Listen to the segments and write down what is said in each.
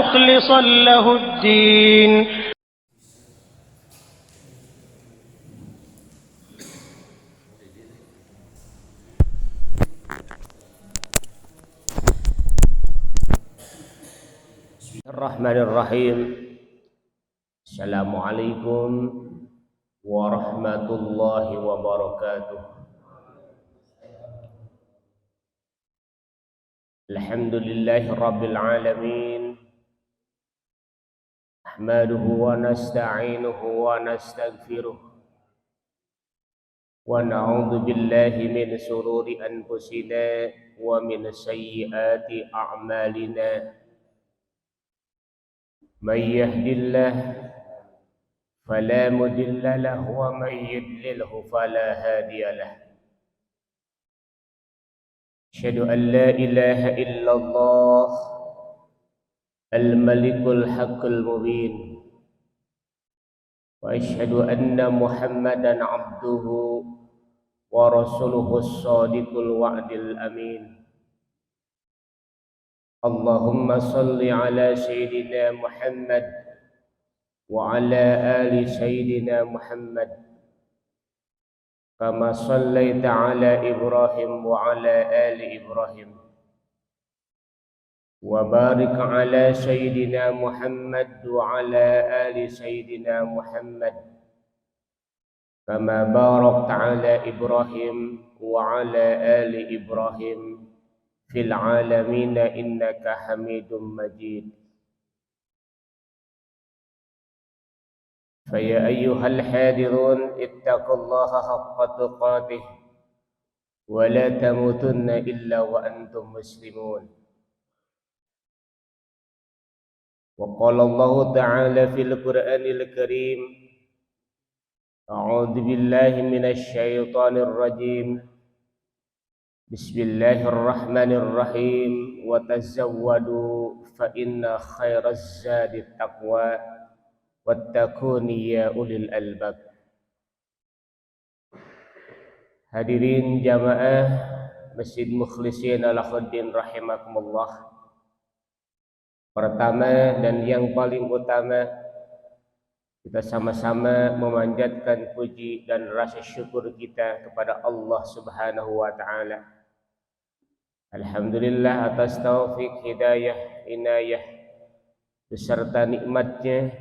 مخلصا له الدين. Bismillahirrahmanirrahim. Assalamualaikum warahmatullahi wabarakatuh. Alhamdulillahi rabbil alamin. Ahmaduhu wa nasta'inuhu wa nastaghfiruh. Wa na'udzu billahi min shururi anfusina wa min sayyiati a'malina. من يهد الله فلا مضل له ومن يضلله فلا هادي له. أشهد أن لا إله إلا الله الملك الحق المبين، وأشهد أن محمدا عبده ورسوله الصادق الوعد الأمين. اللهم صل على سيدنا محمد وعلى آل سيدنا محمد كما صليت على إبراهيم وعلى آل إبراهيم، وبارك على سيدنا محمد وعلى آل سيدنا محمد كما باركت على إبراهيم وعلى آل إبراهيم في العالمين إنك حميد مجيد. فيا أيها الحاذرون اتقوا الله حق تقاته ولا تموتن إلا وأنتم مسلمون. وقال الله تعالى في القرآن الكريم: أعوذ بالله من الشيطان الرجيم. بسم الله الرحمن الرحيم. وتزودوا فإن خير الزاد التقوى wattaquni ya ulil albab. Hadirin jamaah Masjid Mukhlisin Lahuddin rahimakumullah. Pertama dan yang paling utama, kita sama-sama memanjatkan puji dan rasa syukur kita kepada Allah Subhanahu wa taala. Alhamdulillah atas taufik, hidayah, inayah beserta nikmatnya,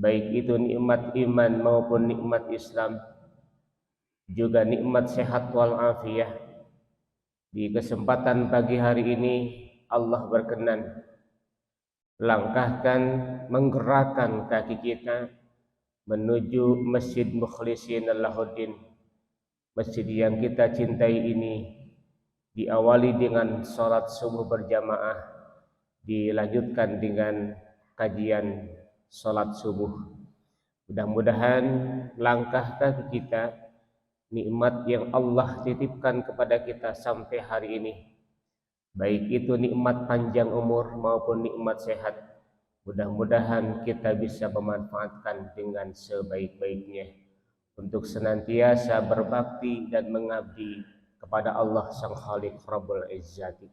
baik itu nikmat iman maupun nikmat Islam, juga nikmat sehat wal afiyah. Di kesempatan pagi hari ini Allah berkenan langkahkan, menggerakkan kaki kita menuju Masjid Mukhlisin Lahuddin. Masjid yang kita cintai ini diawali dengan salat subuh berjamaah, dilanjutkan dengan kajian salat subuh. Mudah-mudahan langkah kaki kita, nikmat yang Allah titipkan kepada kita sampai hari ini, baik itu nikmat panjang umur maupun nikmat sehat, mudah-mudahan kita bisa memanfaatkan dengan sebaik-baiknya untuk senantiasa berbakti dan mengabdi kepada Allah Sang Khaliq Rabbul Izzati.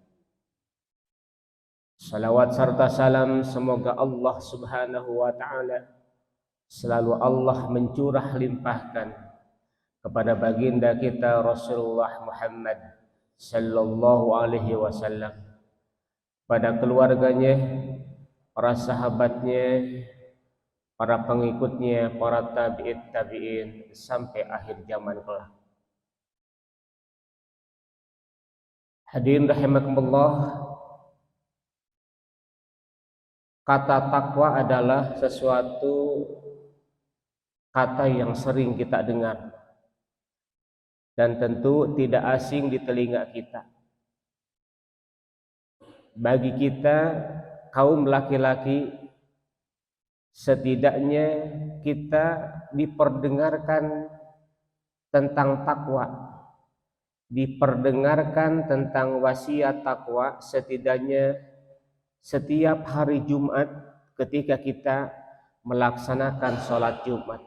Salawat serta salam semoga Allah Subhanahu wa taala selalu Allah mencurah limpahkan kepada baginda kita Rasulullah Muhammad sallallahu alaihi wasallam, pada keluarganya, para sahabatnya, para pengikutnya, para tabi'in sampai akhir zaman kelak. Hadirin rahimakumullah, kata takwa adalah sesuatu kata yang sering kita dengar dan tentu tidak asing di telinga kita. Bagi kita kaum laki-laki, setidaknya kita diperdengarkan tentang takwa, diperdengarkan tentang wasiat takwa setidaknya setiap hari Jumat ketika kita melaksanakan sholat Jumat.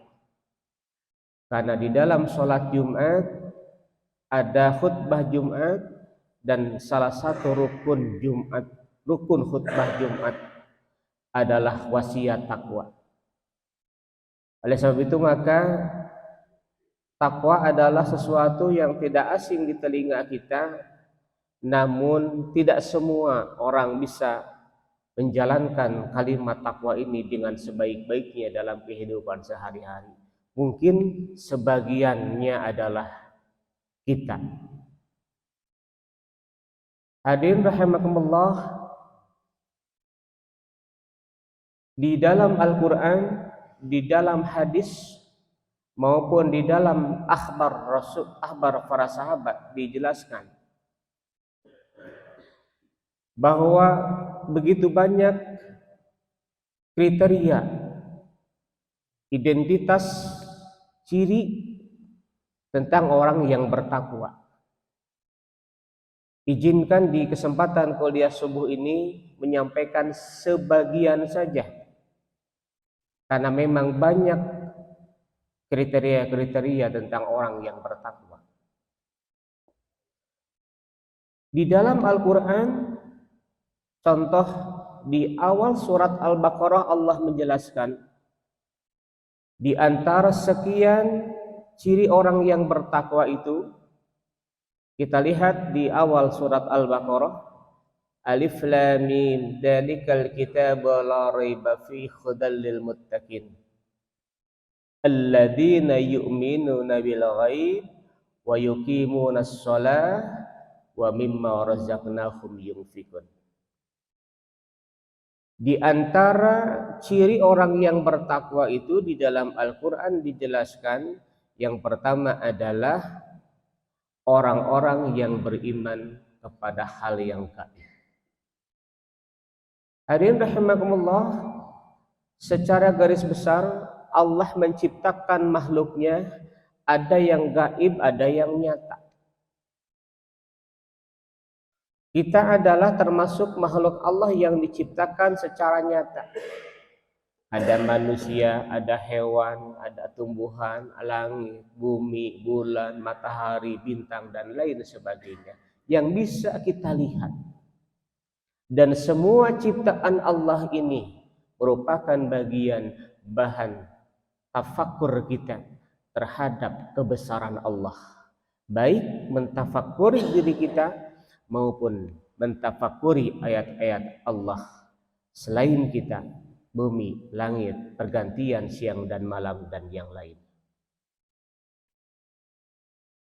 Karena di dalam sholat Jumat ada khutbah Jumat dan salah satu rukun Jumat, rukun khutbah Jumat adalah wasiat takwa. Oleh sebab itu maka takwa adalah sesuatu yang tidak asing di telinga kita, namun tidak semua orang bisa menjalankan kalimat takwa ini dengan sebaik-baiknya dalam kehidupan sehari-hari. Mungkin sebagiannya adalah kita. Hadirin rahimakumullah, di dalam Al-Quran, di dalam hadis maupun di dalam akhbar para sahabat dijelaskan bahwa begitu banyak kriteria, identitas, ciri tentang orang yang bertakwa. Izinkan di kesempatan kuliah subuh ini menyampaikan sebagian saja, karena memang banyak kriteria-kriteria tentang orang yang bertakwa. Di dalam Al-Quran, contoh di awal surat Al-Baqarah Allah menjelaskan di antara sekian ciri orang yang bertakwa itu, kita lihat di awal surat Al-Baqarah, Alif Lam Mim, dzalikal kitabu la raiba fihi hudal lil muttaqin alladzina yu'minuna bil ghaib wa yuqimunas shalah wa mimma razaqnahum yunfiqun. Di antara ciri orang yang bertakwa itu di dalam Al-Quran dijelaskan, yang pertama adalah orang-orang yang beriman kepada hal yang gaib. Hadirin rahimakumullah, secara garis besar Allah menciptakan makhluknya, ada yang gaib, ada yang nyata. Kita adalah termasuk makhluk Allah yang diciptakan secara nyata. Ada manusia, ada hewan, ada tumbuhan, langit, bumi, bulan, matahari, bintang, dan lain sebagainya yang bisa kita lihat. Dan semua ciptaan Allah ini merupakan bagian bahan tafakur kita terhadap kebesaran Allah, baik mentafakuri diri kita maupun mentafakuri ayat-ayat Allah selain kita, bumi, langit, pergantian siang dan malam, dan yang lain.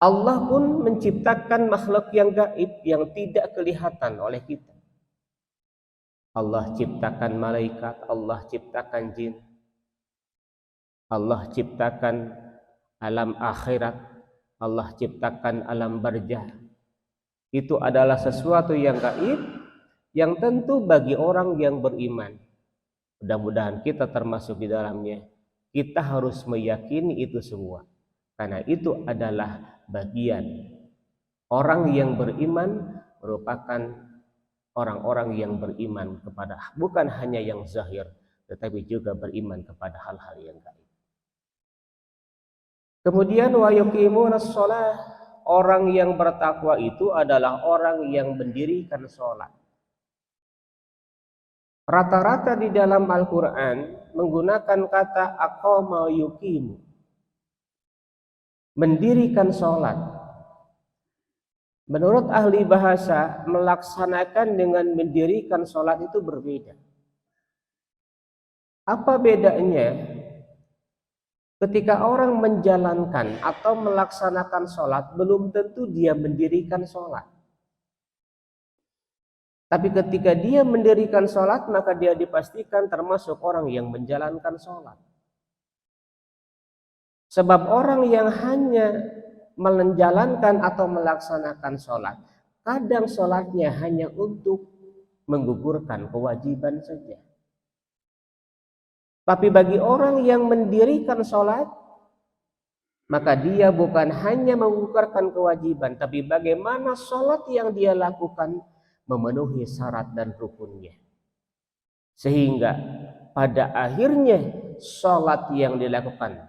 Allah pun menciptakan makhluk yang gaib yang tidak kelihatan oleh kita. Allah ciptakan malaikat, Allah ciptakan jin, Allah ciptakan alam akhirat, Allah ciptakan alam barzah. Itu adalah sesuatu yang gaib yang tentu bagi orang yang beriman, mudah-mudahan kita termasuk di dalamnya, kita harus meyakini itu semua, karena itu adalah bagian orang yang beriman, merupakan orang-orang yang beriman kepada bukan hanya yang zahir, tetapi juga beriman kepada hal-hal yang gaib. Kemudian wa yuqimunas shalah, orang yang bertakwa itu adalah orang yang mendirikan sholat. Rata-rata di dalam Al-Quran menggunakan kata aqama yuqimu, mendirikan sholat. Menurut ahli bahasa, melaksanakan dengan mendirikan sholat itu berbeda. Apa bedanya? Ketika orang menjalankan atau melaksanakan sholat, belum tentu dia mendirikan sholat. Tapi ketika dia mendirikan sholat, maka dia dipastikan termasuk orang yang menjalankan sholat. Sebab orang yang hanya menjalankan atau melaksanakan sholat, kadang sholatnya hanya untuk menggugurkan kewajiban saja. Tapi bagi orang yang mendirikan sholat, maka dia bukan hanya menggugurkan kewajiban, tapi bagaimana sholat yang dia lakukan memenuhi syarat dan rukunnya. Sehingga pada akhirnya sholat yang dilakukan,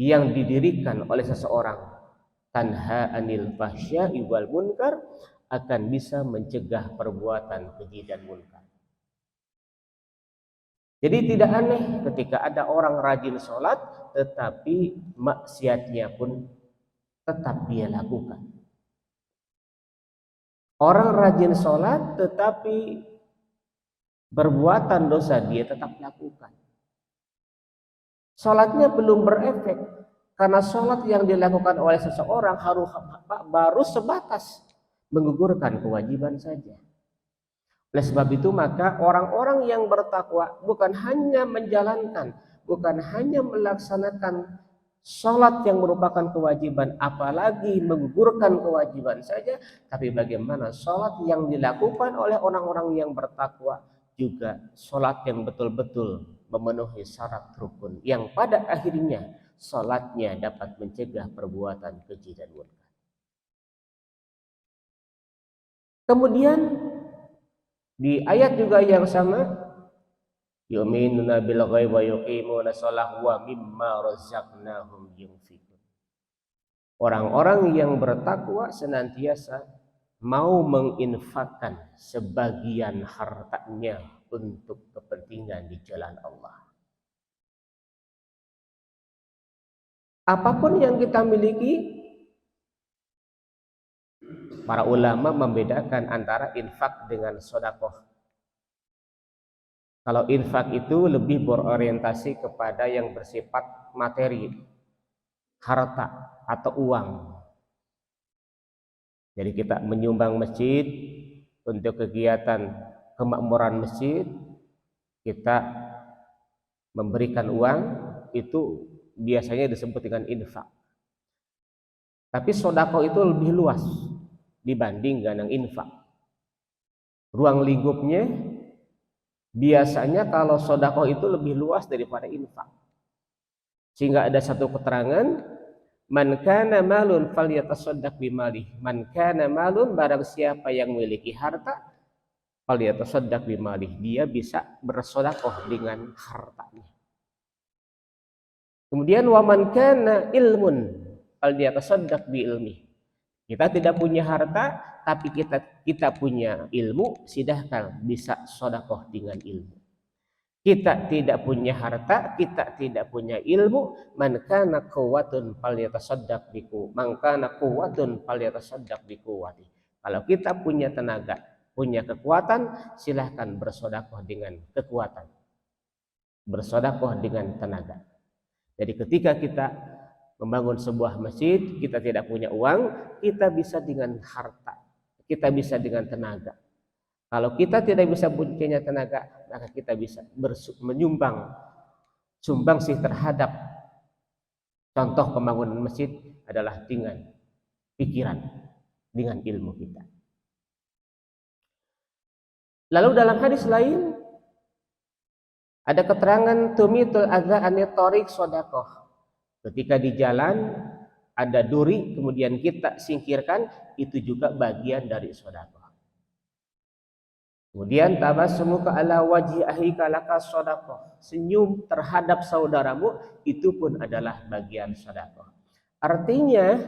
yang didirikan oleh seseorang, tanha anil fahsya'i wal munkar, akan bisa mencegah perbuatan keji dan munkar. Jadi tidak aneh ketika ada orang rajin sholat tetapi maksiatnya pun tetap dia lakukan. Orang rajin sholat tetapi perbuatan dosa dia tetap lakukan. Sholatnya belum berefek karena sholat yang dilakukan oleh seseorang harus baru sebatas menggugurkan kewajiban saja. Oleh sebab itu maka orang-orang yang bertakwa bukan hanya menjalankan, bukan hanya melaksanakan sholat yang merupakan kewajiban, apalagi menggugurkan kewajiban saja, tapi bagaimana sholat yang dilakukan oleh orang-orang yang bertakwa juga sholat yang betul-betul memenuhi syarat rukun, yang pada akhirnya sholatnya dapat mencegah perbuatan keji dan munkar. Kemudian di ayat juga yang sama, yu'minuna bil ghaibi wa yuqimuna shalah wa mimma razaqnahum yunfiqun. Orang-orang yang bertakwa senantiasa mau menginfakkan sebagian hartanya untuk kepentingan di jalan Allah. Apapun yang kita miliki, para ulama membedakan antara infak dengan sedekah. Kalau infak itu lebih berorientasi kepada yang bersifat materi, harta atau uang. Jadi kita menyumbang masjid untuk kegiatan kemakmuran masjid, kita memberikan uang, itu biasanya disebut dengan infak. Tapi sedekah itu lebih luas dibanding dengan infak. Ruang lingkupnya biasanya kalau sedekah itu lebih luas daripada infak. Sehingga ada satu keterangan, man kana malun falyatasaddaq bimalihi. Man kana malun, barang siapa yang memiliki harta, falyatasaddaq bimalihi, dia bisa bersedekah dengan hartanya. Kemudian wa man kana ilmun falyatasaddaq bi ilmihi. Kita tidak punya harta, tapi kita punya ilmu, silahkan bisa sedekah dengan ilmu. Kita tidak punya harta, kita tidak punya ilmu, man kana quwwatun falyatasaddaq biku, man kana quwwatun falyatasaddaq biquwwati. Kalau kita punya tenaga, punya kekuatan, silahkan bersedekah dengan kekuatan. Bersedekah dengan tenaga. Jadi ketika kita membangun sebuah masjid, kita tidak punya uang, kita bisa dengan harta, kita bisa dengan tenaga. Kalau kita tidak bisa punya tenaga, maka kita bisa menyumbang sumbangsih terhadap contoh pembangunan masjid adalah dengan pikiran, dengan ilmu kita. Lalu dalam hadis lain ada keterangan tumitul adza anit thariq shadaqah. Ketika di jalan ada duri, kemudian kita singkirkan, itu juga bagian dari sedekah. Kemudian tabassumuka ala wajhi akhika laka sedekah. Senyum terhadap saudaramu itu pun adalah bagian sedekah. Artinya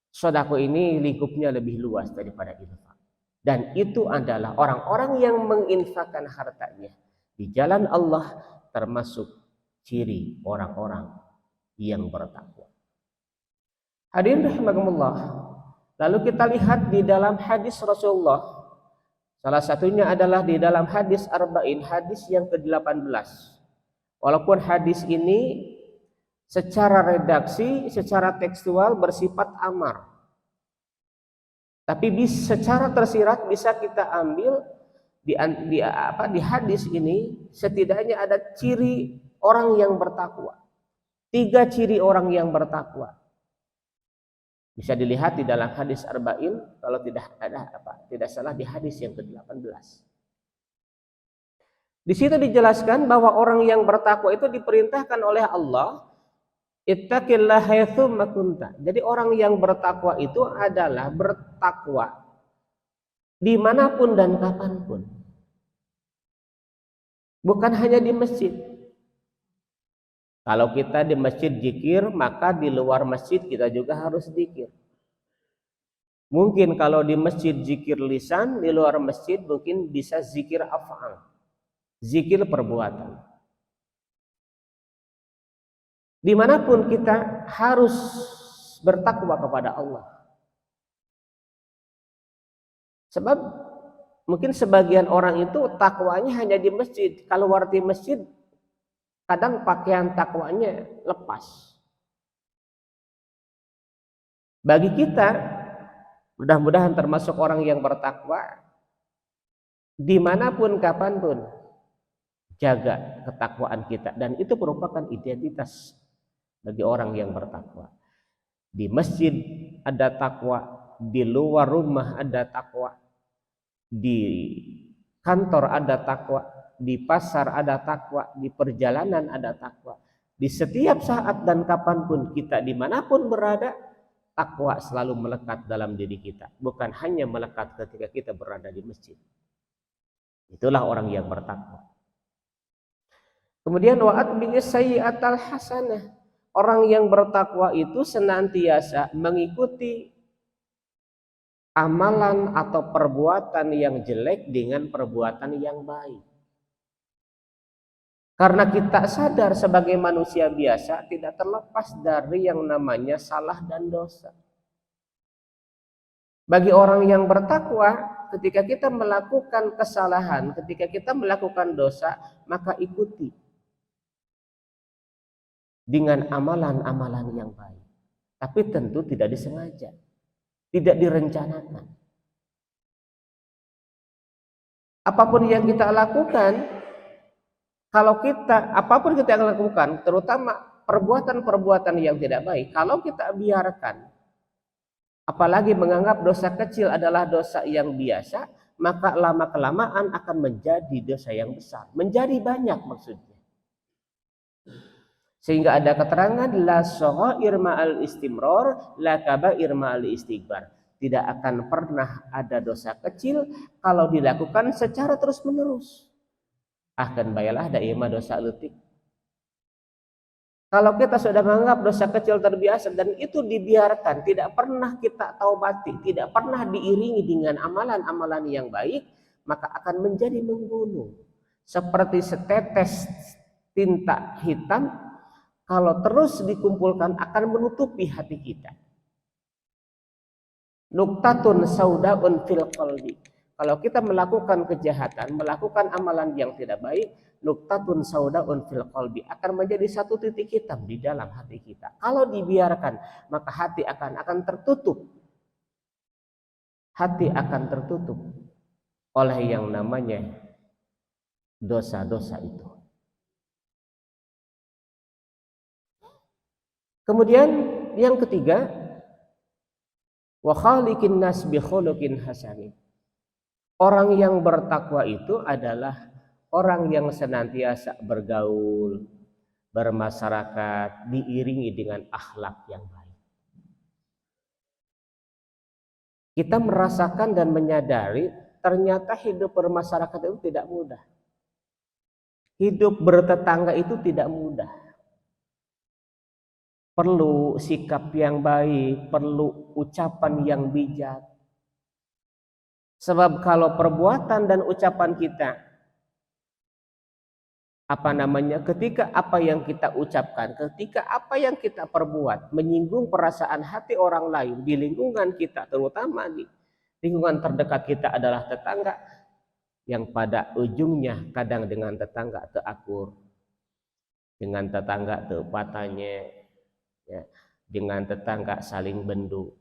sedekah ini lingkupnya lebih luas daripada infak. Dan itu adalah orang-orang yang menginfakkan hartanya di jalan Allah, termasuk ciri orang-orang yang bertakwa. Hadirin rahimakumullah. Lalu kita lihat di dalam hadis Rasulullah. Salah satunya adalah di dalam hadis Arba'in, hadis yang ke-18. Walaupun hadis ini secara redaksi, secara tekstual bersifat amar, tapi secara tersirat bisa kita ambil di hadis ini setidaknya ada ciri orang yang bertakwa. 3 ciri orang yang bertakwa. Bisa dilihat di dalam hadis Arba'in, kalau tidak salah di hadis yang ke-18. Di situ dijelaskan bahwa orang yang bertakwa itu diperintahkan oleh Allah, ittaqillaha haitsu ma kunta. Jadi orang yang bertakwa itu adalah bertakwa dimanapun dan kapanpun. Bukan hanya di masjid. Kalau kita di masjid zikir, maka di luar masjid kita juga harus zikir. Mungkin kalau di masjid zikir lisan, di luar masjid mungkin bisa zikir af'al. zikir perbuatan. Dimanapun kita harus bertakwa kepada Allah. Sebab mungkin sebagian orang itu takwanya hanya di masjid. Kalau keluar di masjid, kadang pakaian takwanya lepas. Bagi kita, mudah-mudahan termasuk orang yang bertakwa, dimanapun, kapanpun, jaga ketakwaan kita. Dan itu merupakan identitas bagi orang yang bertakwa. Di masjid ada takwa, di luar rumah ada takwa, di kantor ada takwa, di pasar ada takwa, di perjalanan ada takwa. Di setiap saat dan kapanpun kita dimanapun berada, takwa selalu melekat dalam diri kita. Bukan hanya melekat ketika kita berada di masjid. Itulah orang yang bertakwa. Kemudian wa'at bi'is sayyi'atal hasanah. Orang yang bertakwa itu senantiasa mengikuti amalan atau perbuatan yang jelek dengan perbuatan yang baik. Karena kita sadar sebagai manusia biasa tidak terlepas dari yang namanya salah dan dosa. Bagi orang yang bertakwa, ketika kita melakukan kesalahan, ketika kita melakukan dosa, maka ikuti dengan amalan-amalan yang baik. Tapi tentu tidak disengaja, tidak direncanakan. Apapun yang kita lakukan, apapun kita yang lakukan, terutama perbuatan-perbuatan yang tidak baik, kalau kita biarkan, apalagi menganggap dosa kecil adalah dosa yang biasa, maka lama-kelamaan akan menjadi dosa yang besar, menjadi banyak maksudnya. Sehingga ada keterangan la shaghair ma'al istimrar la kabair ma'al istighfar. Tidak akan pernah ada dosa kecil kalau dilakukan secara terus-menerus. Akan bayalah da ima dosa leutik. Kalau kita sudah menganggap dosa kecil terbiasa dan itu dibiarkan, tidak pernah kita taubati, tidak pernah diiringi dengan amalan-amalan yang baik, maka akan menjadi menggunung. Seperti setetes tinta hitam, kalau terus dikumpulkan akan menutupi hati kita. Nuktatun saudaun fil qalbi. Kalau kita melakukan kejahatan, melakukan amalan yang tidak baik, nuktatun saudaun fil qalbi akan menjadi satu titik hitam di dalam hati kita. Kalau dibiarkan, maka hati akan tertutup. Hati akan tertutup oleh yang namanya dosa-dosa itu. Kemudian yang ketiga, wa khaliqin nas bi khuluqin hasanin. Orang yang bertakwa itu adalah orang yang senantiasa bergaul, bermasyarakat, diiringi dengan akhlak yang baik. Kita merasakan dan menyadari ternyata hidup bermasyarakat itu tidak mudah. Hidup bertetangga itu tidak mudah. Perlu sikap yang baik, perlu ucapan yang bijak. Sebab kalau perbuatan dan ucapan kita, ketika apa yang kita ucapkan, ketika apa yang kita perbuat menyinggung perasaan hati orang lain di lingkungan kita, terutama di lingkungan terdekat kita adalah tetangga, yang pada ujungnya kadang dengan tetangga terakur, dengan tetangga tepatanya, ya, dengan tetangga saling bendu.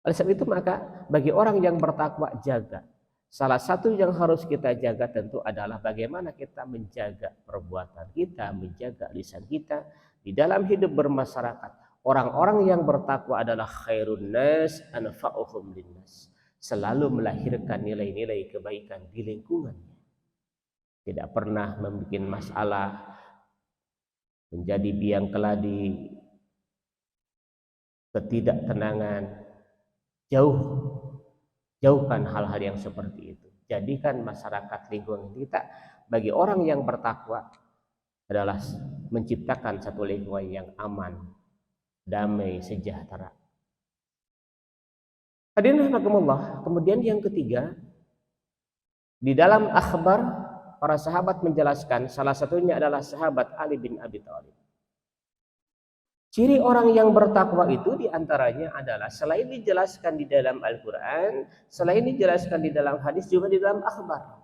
Oleh sebab itu maka bagi orang yang bertakwa, jaga. Salah satu yang harus kita jaga tentu adalah bagaimana kita menjaga perbuatan kita, menjaga lisan kita di dalam hidup bermasyarakat. Orang-orang yang bertakwa adalah khairun nas anfa'uhum linnas. Selalu melahirkan nilai-nilai kebaikan di lingkungannya. Tidak pernah membuat masalah, menjadi biang keladi, ketidaktenangan. Jauhkan hal-hal yang seperti itu. Jadikan masyarakat lingkungan kita bagi orang yang bertakwa adalah menciptakan satu lingkungan yang aman, damai, sejahtera. Hadirin rahimakumullah. Kemudian yang ketiga, di dalam akhbar para sahabat menjelaskan, salah satunya adalah sahabat Ali bin Abi Thalib. Ciri orang yang bertakwa itu diantaranya adalah selain dijelaskan di dalam Al-Quran, selain dijelaskan di dalam hadis, juga di dalam akhbar.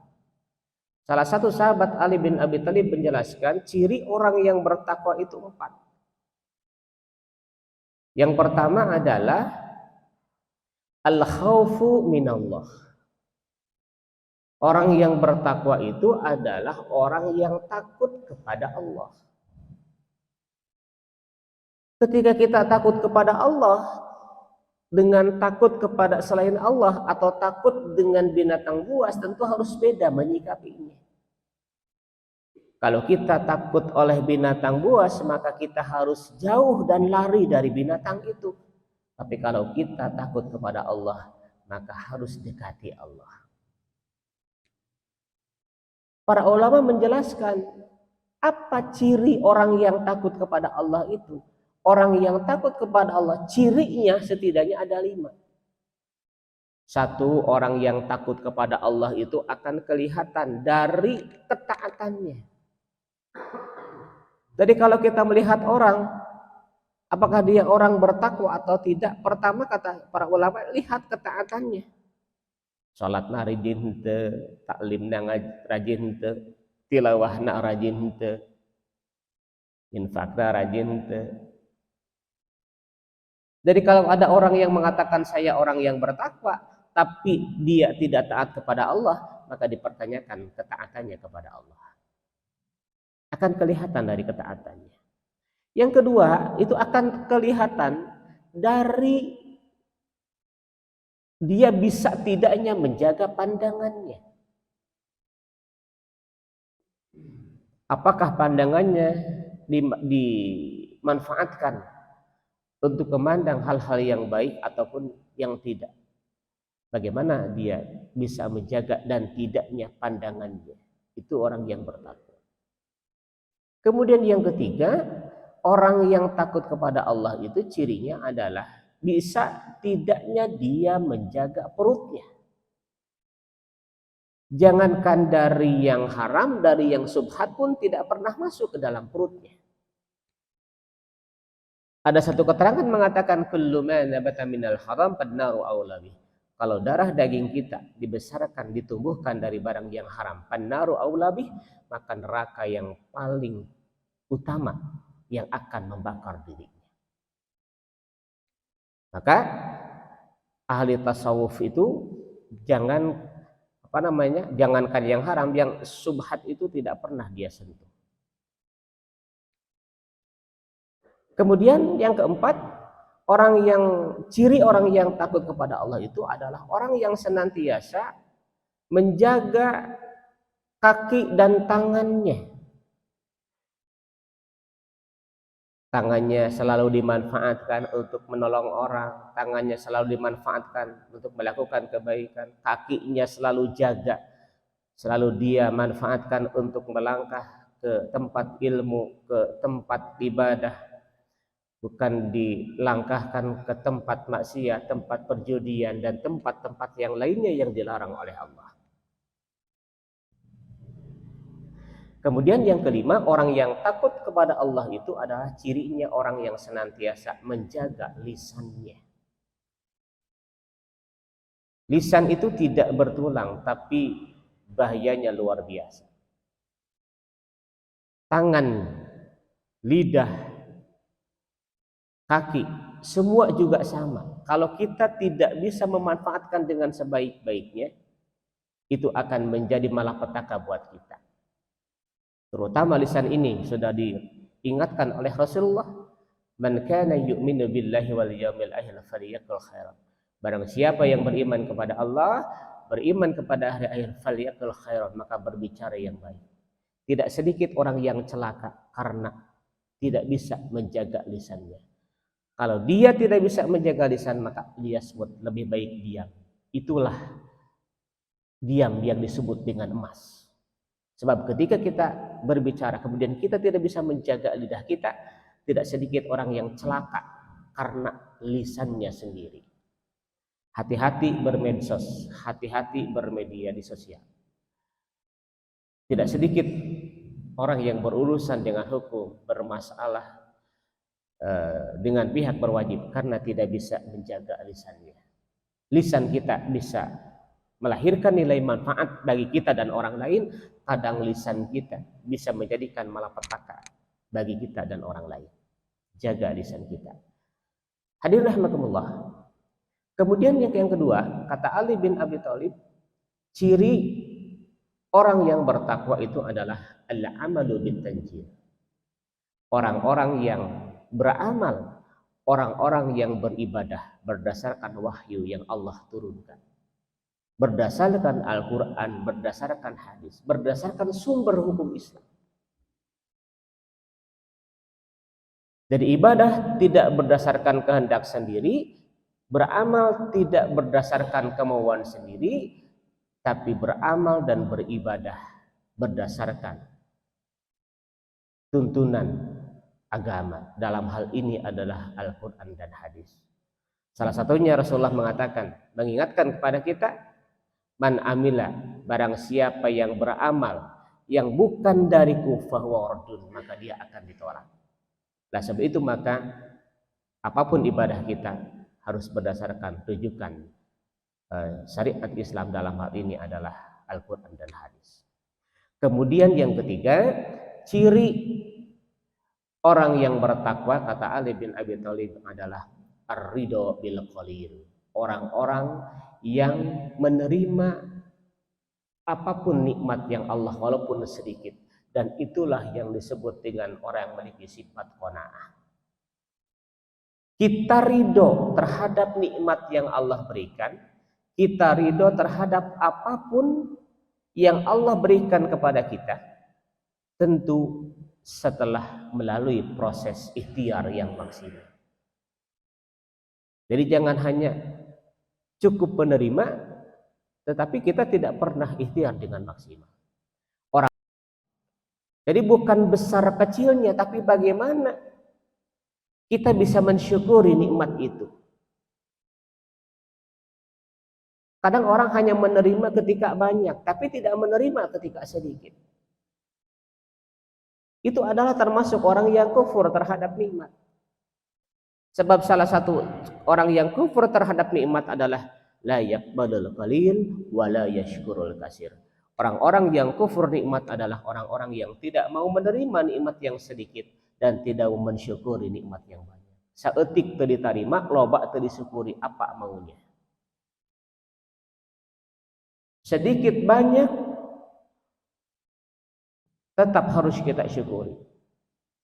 Salah satu sahabat Ali bin Abi Thalib menjelaskan ciri orang yang bertakwa itu 4. Yang pertama adalah al-khaufu minallah. Orang yang bertakwa itu adalah orang yang takut kepada Allah. Ketika kita takut kepada Allah dengan takut kepada selain Allah atau takut dengan binatang buas, tentu harus beda menyikapinya. Kalau kita takut oleh binatang buas, maka kita harus jauh dan lari dari binatang itu. Tapi kalau kita takut kepada Allah, maka harus dekati Allah. Para ulama menjelaskan apa ciri orang yang takut kepada Allah itu. Orang yang takut kepada Allah, cirinya setidaknya ada 5. 1, orang yang takut kepada Allah itu akan kelihatan dari ketaatannya. Jadi kalau kita melihat orang, apakah dia orang bertakwa atau tidak, pertama kata para ulama, lihat ketaatannya. Salatna rajin henteu, taklimna rajin henteu, tilawahna rajin henteu, infakna rajin henteu. Jadi kalau ada orang yang mengatakan saya orang yang bertakwa, tapi dia tidak taat kepada Allah, maka dipertanyakan ketaatannya kepada Allah. Akan kelihatan dari ketaatannya. Yang kedua, itu akan kelihatan dari dia bisa tidaknya menjaga pandangannya. Apakah pandangannya dimanfaatkan untuk memandang hal-hal yang baik ataupun yang tidak? Bagaimana dia bisa menjaga dan tidaknya pandangannya? Itu orang yang bertakwa. Kemudian yang ketiga, orang yang takut kepada Allah itu cirinya adalah bisa tidaknya dia menjaga perutnya. Jangankan dari yang haram, dari yang subhat pun tidak pernah masuk ke dalam perutnya. Ada satu keterangan mengatakan kullu ma nabata minal haram fannaru aula bih. Kalau darah daging kita dibesarkan, ditumbuhkan dari barang yang haram, fannaru aula bih, maka neraka yang paling utama yang akan membakar dirinya. Maka ahli tasawuf itu jangankan yang haram, yang subhat itu tidak pernah dia sentuh. Kemudian yang keempat, ciri orang yang takut kepada Allah itu adalah orang yang senantiasa menjaga kaki dan tangannya. Tangannya selalu dimanfaatkan untuk menolong orang, tangannya selalu dimanfaatkan untuk melakukan kebaikan, kakinya selalu jaga, selalu dia manfaatkan untuk melangkah ke tempat ilmu, ke tempat ibadah, bukan dilangkahkan ke tempat maksiat, tempat perjudian, dan tempat-tempat yang lainnya yang dilarang oleh Allah. Kemudian yang kelima, orang yang takut kepada Allah itu adalah cirinya orang yang senantiasa menjaga lisannya. Lisan itu tidak bertulang, tapi bahayanya luar biasa. Tangan, lidah, kaki, semua juga sama. Kalau kita tidak bisa memanfaatkan dengan sebaik-baiknya, itu akan menjadi malapetaka buat kita. Terutama lisan ini sudah diingatkan oleh Rasulullah, man kana yu'minu billahi wal yawmil akhir falyaqul khairan. Barang siapa yang beriman kepada Allah, beriman kepada hari akhir, falyaqul khairan, maka berbicara yang baik. Tidak sedikit orang yang celaka karena tidak bisa menjaga lisannya. Kalau dia tidak bisa menjaga lisan, maka dia sebut lebih baik diam. Itulah diam yang disebut dengan emas. Sebab ketika kita berbicara, kemudian kita tidak bisa menjaga lidah kita, tidak sedikit orang yang celaka karena lisannya sendiri. Hati-hati bermedsos, hati-hati bermedia di sosial. Tidak sedikit orang yang berurusan dengan hukum, bermasalah dengan pihak berwajib karena tidak bisa menjaga lisannya. Lisan kita bisa melahirkan nilai manfaat bagi kita dan orang lain, kadang lisan kita bisa menjadikan malapetaka bagi kita dan orang lain. Jaga lisan kita. Hadirin rahimakumullah. Kemudian yang kedua, kata Ali bin Abi Thalib, ciri orang yang bertakwa itu adalah al-amalu bitanjil. Orang-orang yang beramal, orang-orang yang beribadah berdasarkan wahyu yang Allah turunkan. Berdasarkan Al-Quran, berdasarkan hadis, berdasarkan sumber hukum Islam. Jadi ibadah tidak berdasarkan kehendak sendiri, beramal tidak berdasarkan kemauan sendiri, tapi beramal dan beribadah berdasarkan tuntunan agama. Dalam hal ini adalah Al-Quran dan hadis. Salah satunya Rasulullah mengatakan, mengingatkan kepada kita, man amila, barang siapa yang beramal yang bukan dariku fahuwa raddun, maka dia akan ditolak. Nah, sebab itu maka apapun ibadah kita harus berdasarkan rujukan syariat Islam, dalam hal ini adalah Al-Quran dan hadis. Kemudian yang ketiga, ciri orang yang bertakwa, kata Ali bin Abi Thalib, adalah ar-ridho bil qalil. Orang-orang yang menerima apapun nikmat yang Allah walaupun sedikit, dan itulah yang disebut dengan orang yang memiliki sifat qanaah. Kita ridho terhadap nikmat yang Allah berikan, kita ridho terhadap apapun yang Allah berikan kepada kita, tentu setelah melalui proses ikhtiar yang maksimal. Jadi jangan hanya cukup menerima, tetapi kita tidak pernah ikhtiar dengan maksimal. Jadi bukan besar kecilnya, tapi bagaimana kita bisa mensyukuri nikmat itu. Kadang orang hanya menerima ketika banyak, tapi tidak menerima ketika sedikit. Itu adalah termasuk orang yang kufur terhadap nikmat. Sebab salah satu orang yang kufur terhadap nikmat adalah la yaqbalul qalil wa la yashkurul katsir. Orang-orang yang kufur nikmat adalah orang-orang yang tidak mau menerima nikmat yang sedikit dan tidak mau mensyukuri nikmat yang banyak. Saeutik teu ditarima, loba teu disyukuri, apa maunya. Sedikit banyak tetap harus kita syukuri.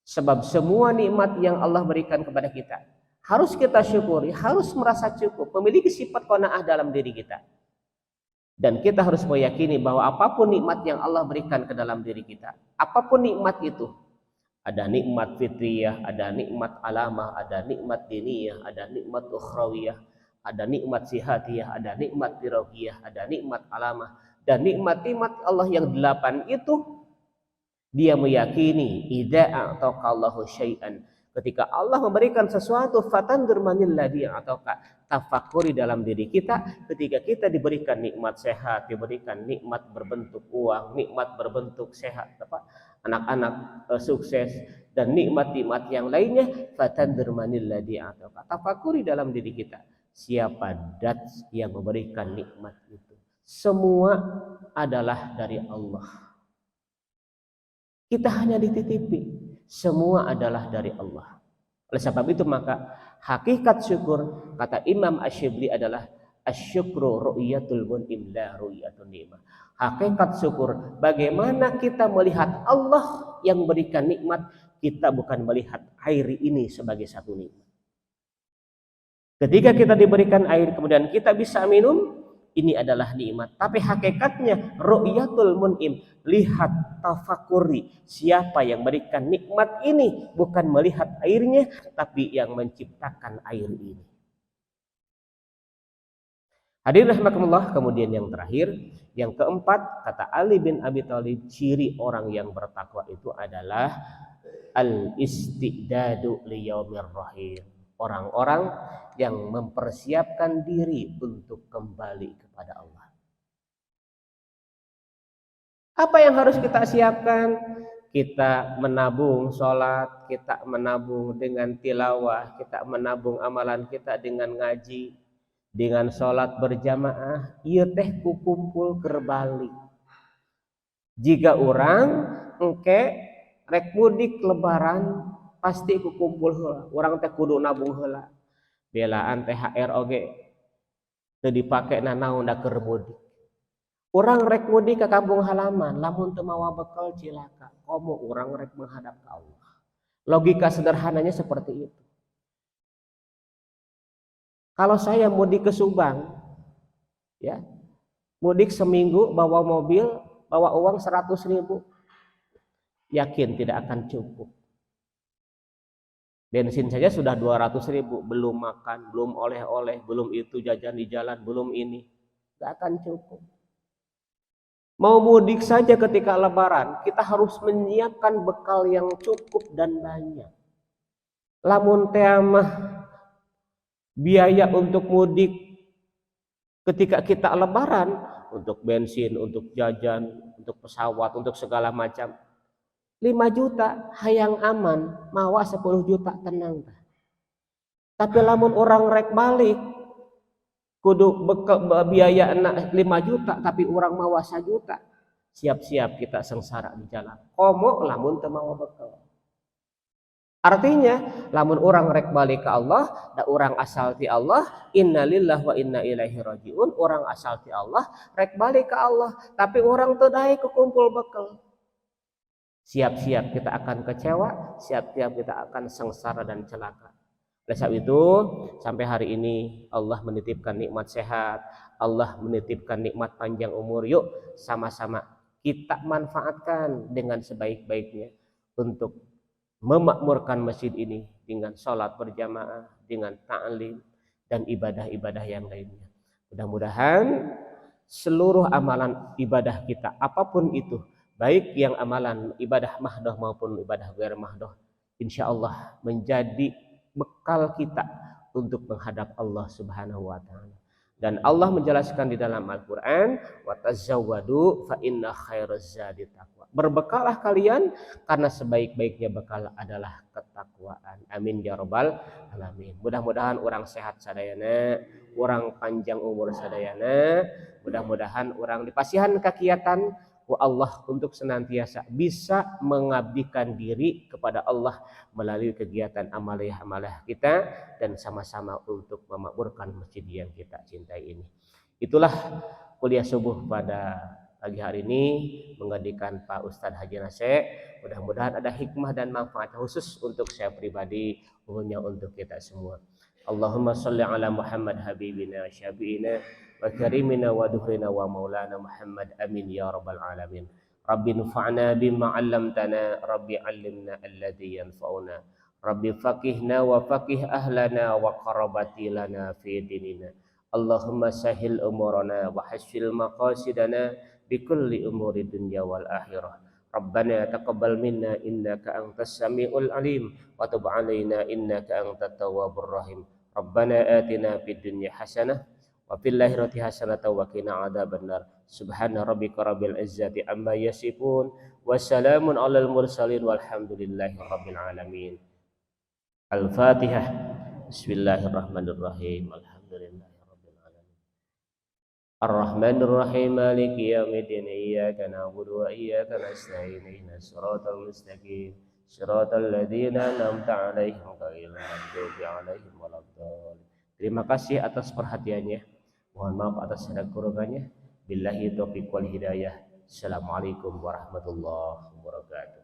Sebab semua nikmat yang Allah berikan kepada kita harus kita syukuri, harus merasa cukup, memiliki sifat qanaah dalam diri kita. Dan kita harus meyakini bahwa apapun nikmat yang Allah berikan ke dalam diri kita, apapun nikmat itu, ada nikmat fitriyah, ada nikmat alamah, ada nikmat diniyah, ada nikmat ukhrawiyah, ada nikmat sihatiyah, ada nikmat firaqiyah, ada nikmat alamah, dan nikmat-nikmat Allah yang 8 itu, dia meyakini idza a'taqallahu syai'an, ketika Allah memberikan sesuatu, fatandur manil ladzi atauka, tafakuri dalam diri kita. Ketika kita diberikan nikmat sehat, diberikan nikmat berbentuk uang, nikmat berbentuk sehat, anak-anak sukses, dan nikmat-nikmat yang lainnya, fatandur manil ladzi atauka, tafakuri dalam diri kita, siapa dat yang memberikan nikmat itu. Semua adalah dari Allah. Kita hanya dititipi, semua adalah dari Allah. Oleh sebab itu maka hakikat syukur, kata Imam Asy-Syibli, adalah asyukru ru'yatul mun'im la ru'yatun ni'mah. Hakikat syukur, bagaimana kita melihat Allah yang memberikan nikmat, kita bukan melihat air ini sebagai satu nikmat. Ketika kita diberikan air kemudian kita bisa minum, ini adalah nikmat. Tapi hakikatnya ru'yatul mun'im, lihat, tafakuri siapa yang berikan nikmat ini, bukan melihat airnya, tapi yang menciptakan air ini. Hadirin rahimakumullah. Kemudian yang terakhir, yang keempat, kata Ali bin Abi Thalib, ciri orang yang bertakwa itu adalah al-istidadu liyaumir rahim. Orang-orang yang mempersiapkan diri untuk kembali kepada Allah. Apa yang harus kita siapkan? Kita menabung sholat, kita menabung dengan tilawah, kita menabung amalan kita dengan ngaji, dengan sholat berjamaah. Ieu teh kukumpul kerbalik. Jika orang engke rek mudik lebaran pasti kukumpul heula. Urang teh kudu nabung heula. Belaan THR oge teu dipake nanaon da keur mudik. Urang rek mudik ke kampung halaman, lamun teu mawa bekal cilaka. Komo urang rek menghadap ke Allah. Logika sederhananya seperti itu. Kalau saya mudik ke Subang, ya, mudik seminggu bawa mobil, bawa uang 100.000, yakin tidak akan cukup. Bensin saja sudah 200.000, belum makan, belum oleh-oleh, belum itu jajan di jalan, belum ini, tidak akan cukup. Mau mudik saja ketika lebaran, kita harus menyiapkan bekal yang cukup dan banyak. Lamun teh mah biaya untuk mudik ketika kita lebaran, untuk bensin, untuk jajan, untuk pesawat, untuk segala macam, 5 juta hayang aman, mawa 10 juta tenang. Tapi lamun orang rek balik kudu biaya 5 juta tapi orang mawa 1 juta, siap-siap kita sengsara di jalan. Komo lamun teu mawa bekal. Artinya lamun orang rek balik ke Allah, da orang asal ti Allah, innalillahi wa inna ilaihi rajiun, orang asal ti Allah rek balik ke Allah, tapi orang teu daek kumpul bekal. Siap-siap kita akan kecewa, siap-siap kita akan sengsara dan celaka. Oleh sebab itu, sampai hari ini Allah menitipkan nikmat sehat, Allah menitipkan nikmat panjang umur. Yuk sama-sama kita manfaatkan dengan sebaik-baiknya untuk memakmurkan masjid ini dengan sholat berjamaah, dengan ta'lim dan ibadah-ibadah yang lainnya. Mudah-mudahan seluruh amalan ibadah kita apapun itu, baik yang amalan ibadah mahdoh maupun ibadah ghair mahdoh, insya Allah menjadi bekal kita untuk menghadap Allah Subhanahu wa taala. Dan Allah menjelaskan di dalam Al-Qur'an, wa tazawwadu fa inna khairaz zadi taqwa. Berbekalah kalian karena sebaik-baiknya bekal adalah ketakwaan. Amin ya rabbal alamin. Mudah-mudahan orang sehat sadayana, orang panjang umur sadayana, mudah-mudahan orang dipasihan kegiatan ku Allah untuk senantiasa bisa mengabdikan diri kepada Allah melalui kegiatan amalia-amalia kita dan sama-sama untuk memakmurkan masjid yang kita cintai ini. Itulah kuliah subuh pada pagi hari ini menggantikan Pak Ustadz Haji Naseh. Mudah-mudahan ada hikmah dan manfaat khusus untuk saya pribadi, umumnya untuk kita semua. Allahumma sholli ala Muhammad habibina syafi'ina wa karimina wa duhrina wa maulana Muhammad, amin ya rabbal alamin. Rabbi nufa'na bima 'allamtana, Rabbi 'allimna alladhi yanfa'una, Rabbi faqihna wa faqih ahlana wa qarabati lana fi dinina. Allahumma sahil umurana wa hasfil maqasidana bikulli umuri dunya wal akhirah. Rabbana taqabbal minna innaka antas samiul alim wa tub 'alaina innaka antat tawwabur rahim. Rabbana atina fid dunya hasanah wa fil akhirati hasanah wa qina adzabannar. Subhana rabbika rabbil izzati amma yasifun wa salamun alal mursalin walhamdulillahi rabbil alamin. Al-Fatihah. Bismillahirrahmanirrahim. Alhamdulillahi rabbil alamin. Ar-Rahmanir Rahim. Maliki yaumiddin. Iyyaka na'budu wa iyyaka nasta'in. Ihdinas siratal mustaqim. Siratal ladzina an'amta 'alaihim ghairil maghdubi 'alaihim waladdallin. Terima kasih atas perhatiannya. Mohon maaf atas segala kekurangannya. Billahi taufiq wal hidayah. Assalamualaikum warahmatullahi wabarakatuh.